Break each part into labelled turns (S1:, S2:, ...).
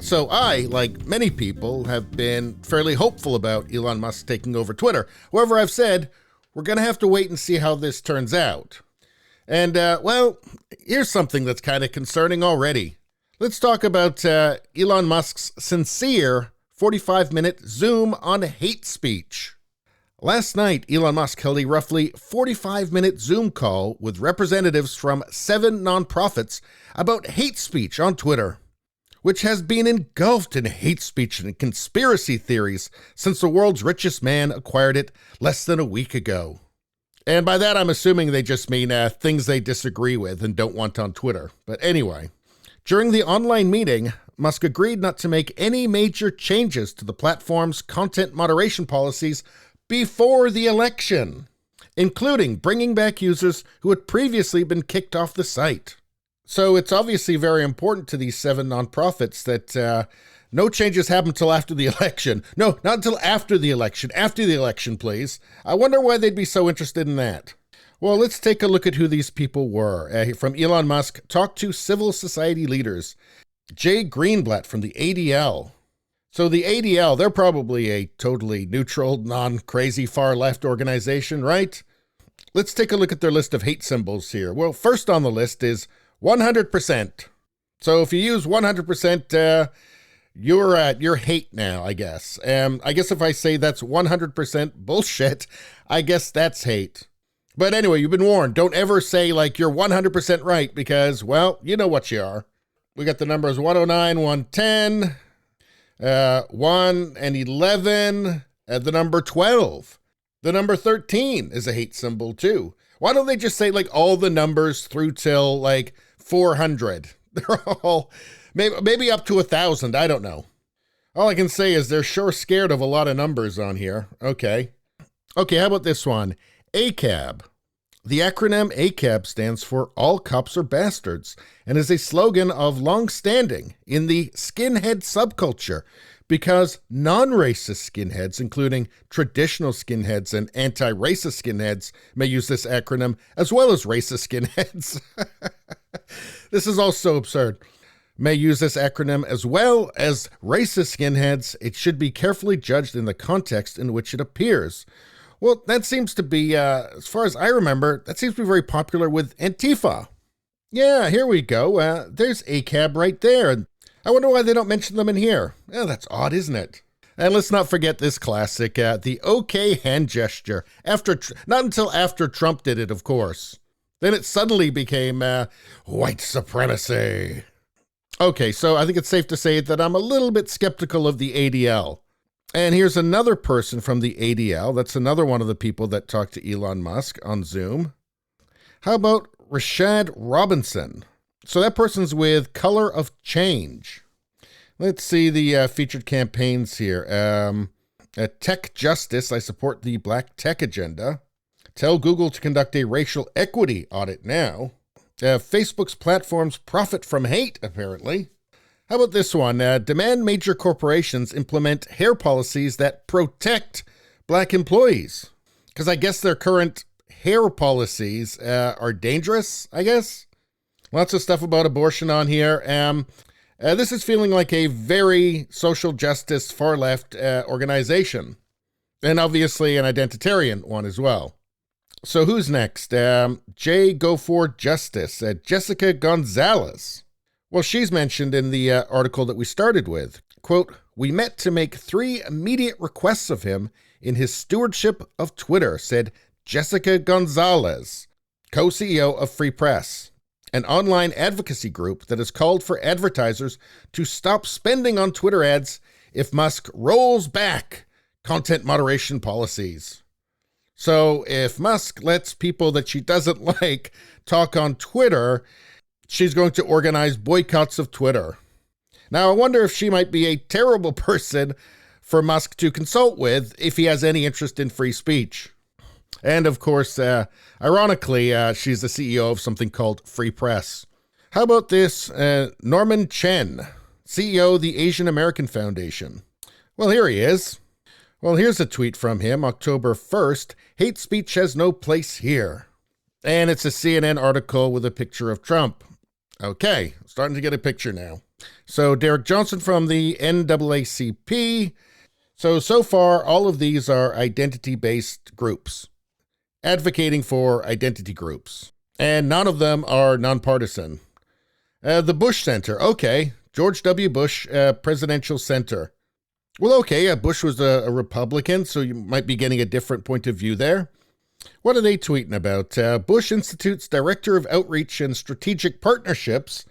S1: So I, like many people, have been fairly hopeful about Elon Musk taking over Twitter. However, I've said we're going to have to wait and see how this turns out. And, well, here's something that's kind of concerning already. Let's talk about Elon Musk's sincere 45-minute Zoom on hate speech. Last night, Elon Musk held a roughly 45-minute Zoom call with representatives from 7 nonprofits about hate speech on Twitter, which has been engulfed in hate speech and conspiracy theories since the world's richest man acquired it less than a week ago. And by that, I'm assuming they just mean things they disagree with and don't want on Twitter. But anyway, during the online meeting, Musk agreed not to make any major changes to the platform's content moderation policies before the election, including bringing back users who had previously been kicked off the site. So it's obviously very important to these 7 nonprofits that no changes happen until after the election. No, not until after the election. After the election, please. I wonder why they'd be so interested in that. Well, let's take a look at who these people were. From Elon Musk, talked to civil society leaders. Jay Greenblatt from the ADL. So the ADL, they're probably a totally neutral, non-crazy far-left organization, right? Let's take a look at their list of hate symbols here. Well, first on the list is 100%. So if you use 100%, you're hate now, I guess. I guess if I say that's 100% bullshit, I guess that's hate. But anyway, you've been warned. Don't ever say like you're 100% right because, well, you know what you are. We got the numbers 109, 110, 1 and 11, and the number 12. The number 13 is a hate symbol too. Why don't they just say like all the numbers through till like 400? They're all maybe up to 1,000. I don't know. All I can say is they're sure scared of a lot of numbers on here. Okay, how about this one? ACAB. The acronym ACAB stands for All Cops Are Bastards and is a slogan of long-standing in the skinhead subculture because non-racist skinheads, including traditional skinheads and anti-racist skinheads, may use this acronym as well as racist skinheads. This is all so absurd. May use this acronym as well as racist skinheads. It should be carefully judged in the context in which it appears. Well, that seems to be, as far as I remember, that seems to be very popular with Antifa. Yeah, here we go. There's ACAB right there. I wonder why they don't mention them in here. Oh, that's odd, isn't it? And let's not forget this classic, the OK hand gesture. Not until after Trump did it, of course. Then it suddenly became white supremacy. Okay, so I think it's safe to say that I'm a little bit skeptical of the ADL. And here's another person from the ADL. That's another one of the people that talked to Elon Musk on Zoom. How about Rashad Robinson? So that person's with Color of Change. Let's see the featured campaigns here. Tech Justice, I support the Black Tech Agenda. Tell Google to conduct a racial equity audit now. Facebook's platforms profit from hate, apparently. How about this one? Demand major corporations implement hair policies that protect black employees. Because I guess their current hair policies are dangerous, I guess. Lots of stuff about abortion on here. This is feeling like a very social justice far-left organization. And obviously an identitarian one as well. So who's next? Jay Go For Justice, Jessica Gonzalez. Well, she's mentioned in the article that we started with. Quote, we met to make 3 immediate requests of him in his stewardship of Twitter, said Jessica Gonzalez, co-CEO of Free Press, an online advocacy group that has called for advertisers to stop spending on Twitter ads if Musk rolls back content moderation policies. So if Musk lets people that she doesn't like talk on Twitter, she's going to organize boycotts of Twitter. Now, I wonder if she might be a terrible person for Musk to consult with if he has any interest in free speech. And of course, ironically, she's the CEO of something called Free Press. How about this? Norman Chen, CEO of the Asian American Foundation. Well, here he is. Well, here's a tweet from him, October 1st. Hate speech has no place here. And it's a CNN article with a picture of Trump. Okay, starting to get a picture now. So Derek Johnson from the NAACP. So far, all of these are identity-based groups, advocating for identity groups. And none of them are nonpartisan. The Bush Center. Okay, George W. Bush Presidential Center. Well, okay, Bush was a Republican, so you might be getting a different point of view there. What are they tweeting about? Bush Institute's Director of Outreach and Strategic Partnerships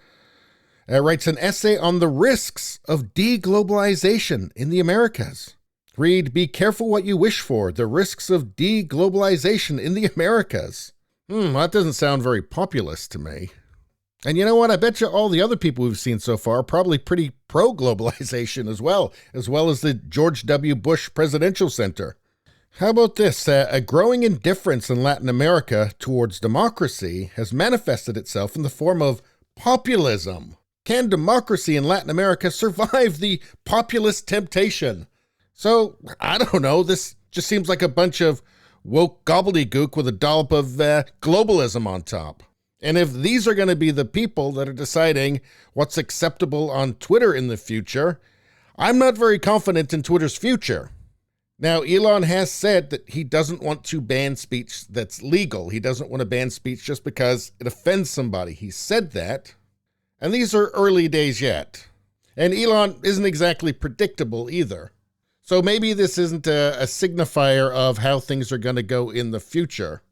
S1: writes an essay on the risks of deglobalization in the Americas. Read, "Be careful what you wish for, the risks of deglobalization in the Americas." That doesn't sound very populist to me. And you know what? I bet you all the other people we've seen so far are probably pretty pro-globalization as well as the George W. Bush Presidential Center. How about this? A growing indifference in Latin America towards democracy has manifested itself in the form of populism. Can democracy in Latin America survive the populist temptation? So, I don't know. This just seems like a bunch of woke gobbledygook with a dollop of globalism on top. And if these are going to be the people that are deciding what's acceptable on Twitter in the future, I'm not very confident in Twitter's future. Now, Elon has said that he doesn't want to ban speech that's legal. He doesn't want to ban speech just because it offends somebody. He said that. And these are early days yet. And Elon isn't exactly predictable either. So maybe this isn't a signifier of how things are going to go in the future.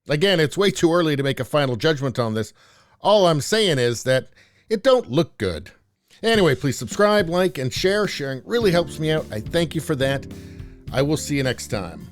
S1: Again, it's way too early to make a final judgment on this. All I'm saying is that it don't look good. Anyway, please subscribe, like, and share. Sharing really helps me out. I thank you for that. I will see you next time.